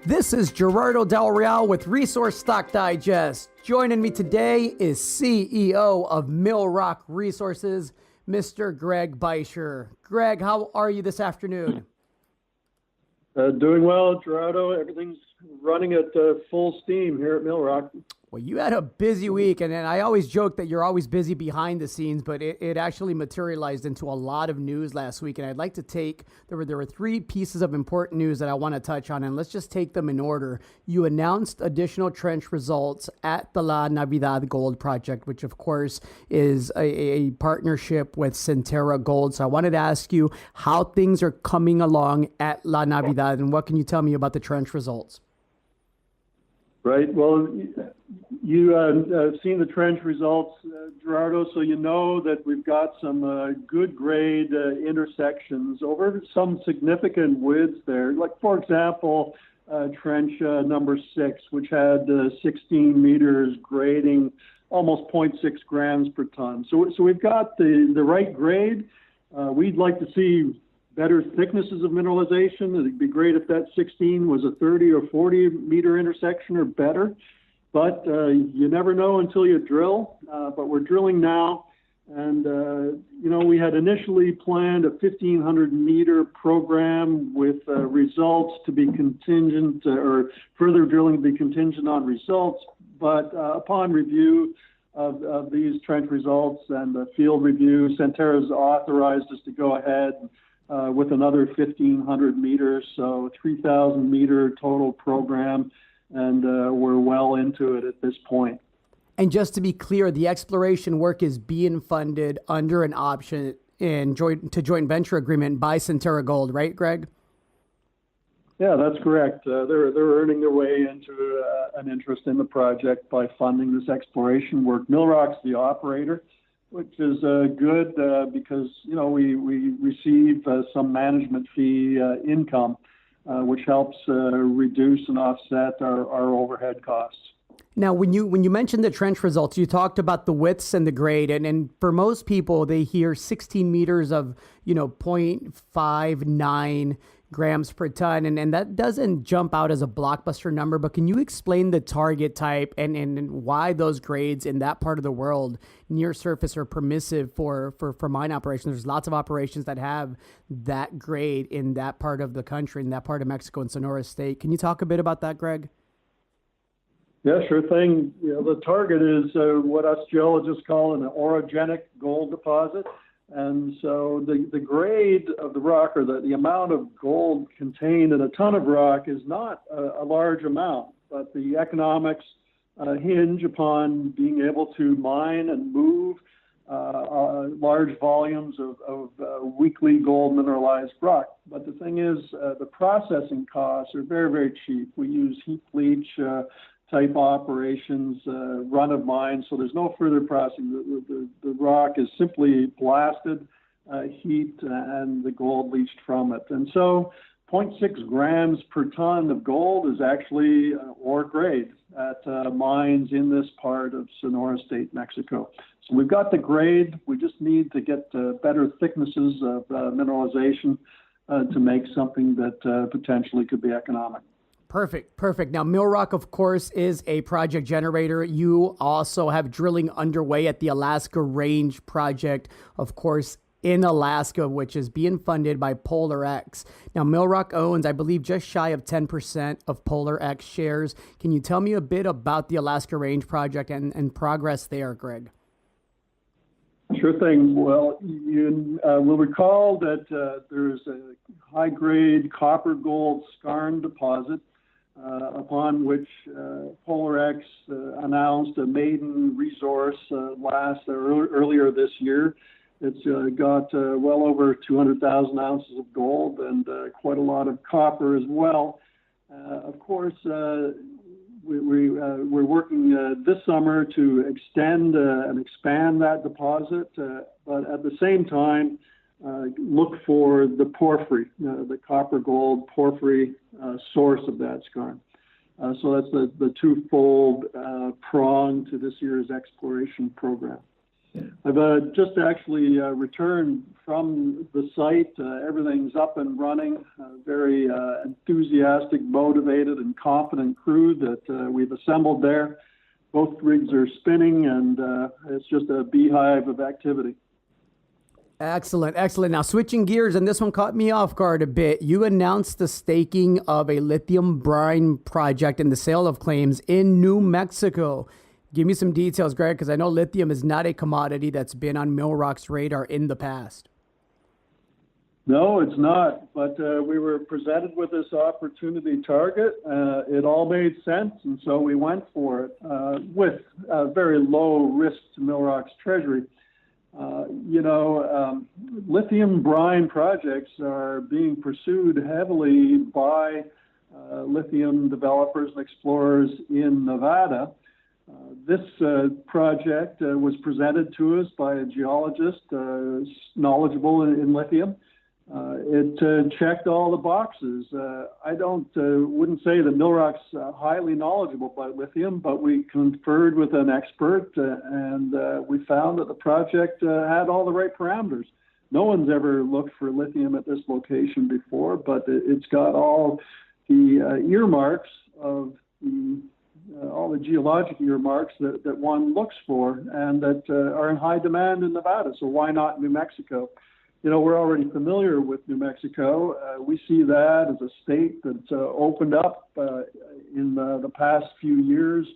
This is Gerardo Del Real with Resource Stock Digest. Joining me today is CEO of Millrock Resources, Mr. Greg Beischer. Greg, how are you this afternoon? Doing well, Gerardo. Everything's running at full steam here at Millrock. Well, you had a busy week, and I always joke that you're always busy behind the scenes, but it actually materialized into a lot of news last week, and I'd like to there were three pieces of important news that I want to touch on, and let's just take them in order. You announced additional trench results at the La Navidad Gold Project, which of course is a partnership with Centerra Gold. So I wanted to ask you how things are coming along at La Navidad, and what can you tell me about the trench results? Right. Well, you have seen the trench results, Gerardo, so you know that we've got some good grade intersections over some significant widths there. Like, for example, trench number 6, which had 16 meters grading almost 0.6 grams per ton. So we've got the right grade. We'd like to see better thicknesses of mineralization. It'd be great if that 16 was a 30 or 40 meter intersection or better, but you never know until you drill. But we're drilling now, and we had initially planned a 1,500 meter program with results to be contingent, or further drilling to be contingent on results. But upon review of these trench results and the field review, Centerra's authorized us to go ahead with another 1,500 meters, so 3,000 meter total program, and we're well into it at this point. And just to be clear, the exploration work is being funded under an option in joint venture agreement by Centerra Gold, right, Greg? Yeah, that's correct. They're earning their way into an interest in the project by funding this exploration work. Millrock's the operator, which is good because we receive some management fee income, which helps reduce and offset our overhead costs. Now, when you mentioned the trench results, you talked about the widths and the grade, and for most people, they hear 16 meters of 0.59 grams per ton, and that doesn't jump out as a blockbuster number, but can you explain the target type and why those grades in that part of the world near surface are permissive for mine operations? There's lots of operations that have that grade in that part of the country, in that part of Mexico and Sonora State. Can you talk a bit about that, Greg? Yeah, sure thing. The target is what us geologists call an orogenic gold deposit. And so the grade of the rock, or the amount of gold contained in a ton of rock, is not a large amount, but the economics hinge upon being able to mine and move large volumes of weakly gold mineralized rock. But the thing is, the processing costs are very, very cheap. We use heap leach type operations, run of mine, so there's no further processing. The rock is simply blasted, heaped, and the gold leached from it. And so 0.6 grams per ton of gold is actually ore grade at mines in this part of Sonora State, Mexico. So we've got the grade. We just need to get better thicknesses of mineralization to make something that potentially could be economic. Perfect. Now, Millrock, of course, is a project generator. You also have drilling underway at the Alaska Range project, of course, in Alaska, which is being funded by Polar X. Now, Millrock owns, I believe, just shy of 10% of Polar X shares. Can you tell me a bit about the Alaska Range project and progress there, Greg? Sure thing. Well, you will recall that there's a high-grade copper-gold skarn deposit upon which Polar X announced a maiden resource earlier this year. It's got well over 200,000 ounces of gold and quite a lot of copper as well. Of course, we're working this summer to extend and expand that deposit, but at the same time, look for the porphyry, the copper-gold porphyry source of that skarn. So that's the twofold prong to this year's exploration program. I've just actually returned from the site. Everything's up and running. Very enthusiastic, motivated, and confident crew that we've assembled there. Both rigs are spinning, and it's just a beehive of activity. Excellent, excellent. Now, switching gears, and this one caught me off guard a bit. You announced the staking of a lithium brine project and the sale of claims in New Mexico. Give me some details, Greg, because I know lithium is not a commodity that's been on Millrock's radar in the past. No, it's not. But we were presented with this opportunity target. It all made sense, and so we went for it with very low risk to Millrock's treasury. Lithium brine projects are being pursued heavily by lithium developers and explorers in Nevada. This project was presented to us by a geologist knowledgeable in lithium. It checked all the boxes. I wouldn't say that Millrock's highly knowledgeable about lithium, but we conferred with an expert and we found that the project had all the right parameters. No one's ever looked for lithium at this location before, but it's got all the earmarks of all the geologic earmarks that one looks for and that are in high demand in Nevada. So why not New Mexico? We're already familiar with New Mexico. We see that as a state that's opened up in the past few years,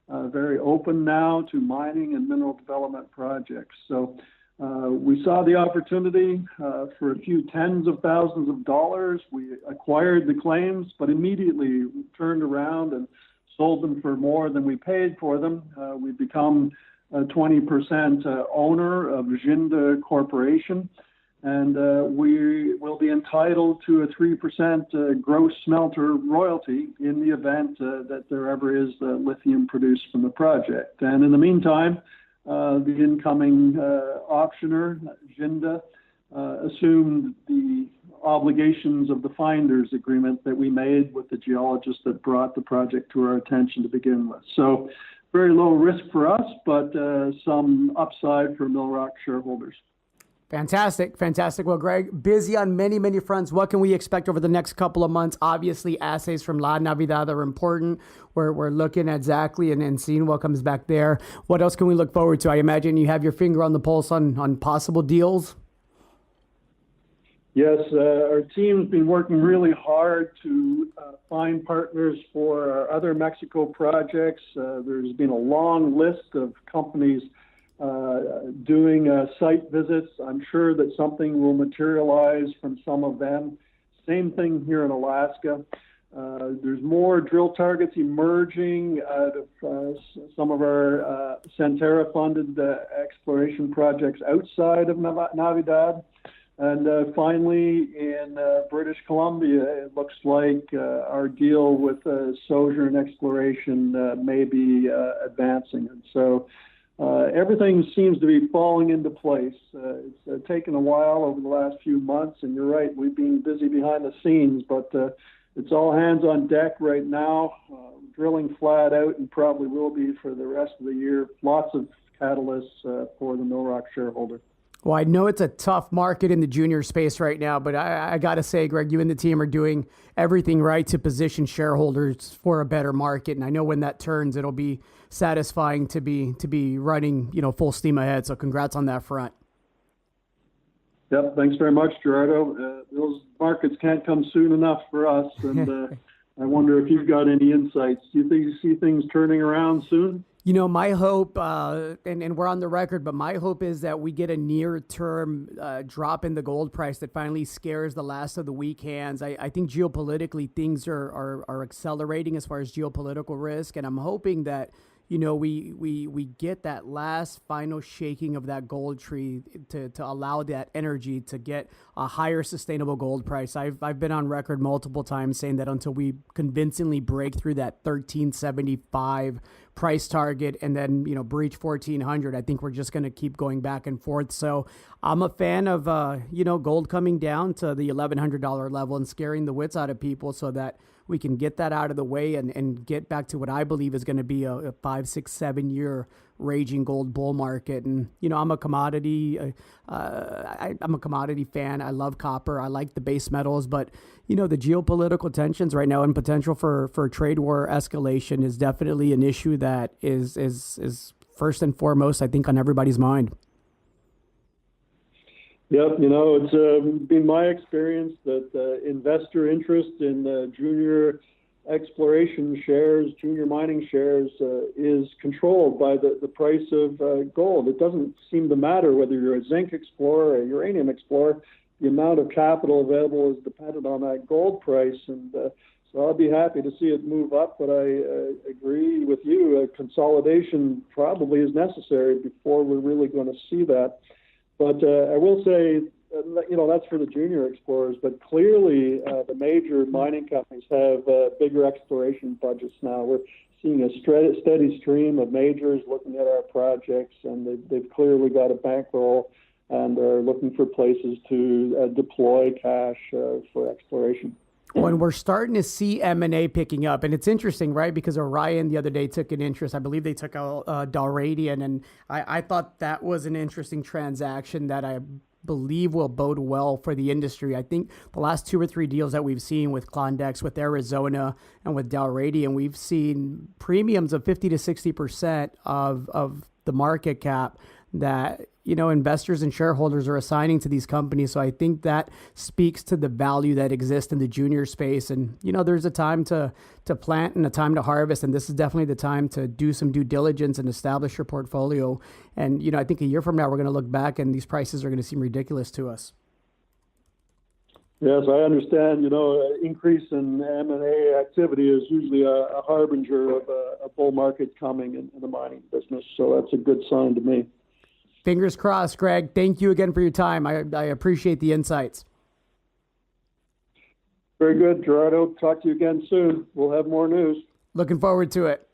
very open now to mining and mineral development projects. So we saw the opportunity for a few tens of thousands of dollars. We acquired the claims, but immediately turned around and sold them for more than we paid for them. We've become a 20% owner of Jinda Corporation, and we will be entitled to a 3% gross smelter royalty in the event that there ever is lithium produced from the project. And in the meantime, the incoming auctioneer, Jinda, assumed the obligations of the finder's agreement that we made with the geologist that brought the project to our attention to begin with. So very low risk for us, but some upside for Millrock shareholders. Fantastic, fantastic. Well, Greg, busy on many, many fronts. What can we expect over the next couple of months? Obviously, assays from La Navidad are important. We're looking at exactly and seeing what comes back there. What else can we look forward to? I imagine you have your finger on the pulse on possible deals. Yes, our team's been working really hard to find partners for our other Mexico projects. There's been a long list of companies doing site visits. I'm sure that something will materialize from some of them. Same thing here in Alaska. There's more drill targets emerging out of some of our Centerra-funded exploration projects outside of Navidad. And finally, in British Columbia, it looks like our deal with Sojourn Exploration may be advancing. And so everything seems to be falling into place. It's taken a while over the last few months, and you're right, we've been busy behind the scenes, but it's all hands on deck right now, drilling flat out, and probably will be for the rest of the year. Lots of catalysts for the Millrock shareholder. Well, I know it's a tough market in the junior space right now, but I got to say, Greg, you and the team are doing everything right to position shareholders for a better market. And I know when that turns, it'll be satisfying to be running, full steam ahead. So congrats on that front. Yep. Thanks very much, Gerardo. Those markets can't come soon enough for us. And I wonder if you've got any insights. Do you think you see things turning around soon? My hope, and we're on the record, but my hope is that we get a near-term drop in the gold price that finally scares the last of the weak hands. I think geopolitically things are accelerating as far as geopolitical risk, and I'm hoping that we get that last final shaking of that gold tree to allow that energy to get a higher sustainable gold price. I've been on record multiple times saying that until we convincingly break through that 1375 price target and then breach 1400, I think we're just going to keep going back and forth. So I'm a fan of, gold coming down to the $1,100 level and scaring the wits out of people so that we can get that out of the way and get back to what I believe is going to be a 5, 6, 7 year raging gold bull market. And, I'm a commodity, I'm a commodity fan. I love copper. I like the base metals, but, the geopolitical tensions right now and potential for trade war escalation is definitely an issue that is first and foremost, I think, on everybody's mind. Yep, it's been my experience that investor interest in junior exploration shares, junior mining shares, is controlled by the price of gold. It doesn't seem to matter whether you're a zinc explorer or a uranium explorer. The amount of capital available is dependent on that gold price. And so I'll be happy to see it move up, but I agree with you. Consolidation probably is necessary before we're really going to see that. But I will say, that's for the junior explorers, but clearly the major mining companies have bigger exploration budgets now. We're seeing a steady stream of majors looking at our projects, and they've clearly got a bankroll and are looking for places to deploy cash for exploration. When we're starting to see M&A picking up, and it's interesting, right? Because Orion the other day took an interest. I believe they took out Dalradian, and I thought that was an interesting transaction that I believe will bode well for the industry. I think the last 2 or 3 deals that we've seen with Klondex, with Arizona, and with Dalradian, we've seen premiums of 50 to 60% of the market cap that investors and shareholders are assigning to these companies. So I think that speaks to the value that exists in the junior space. And there's a time to plant and a time to harvest, and this is definitely the time to do some due diligence and establish your portfolio. And I think a year from now we're going to look back and these prices are going to seem ridiculous to us. Yes, I understand. Increase in M&A activity is usually a harbinger of a bull market coming in the mining business. So that's a good sign to me. Fingers crossed, Greg. Thank you again for your time. I appreciate the insights. Very good, Gerardo. Talk to you again soon. We'll have more news. Looking forward to it.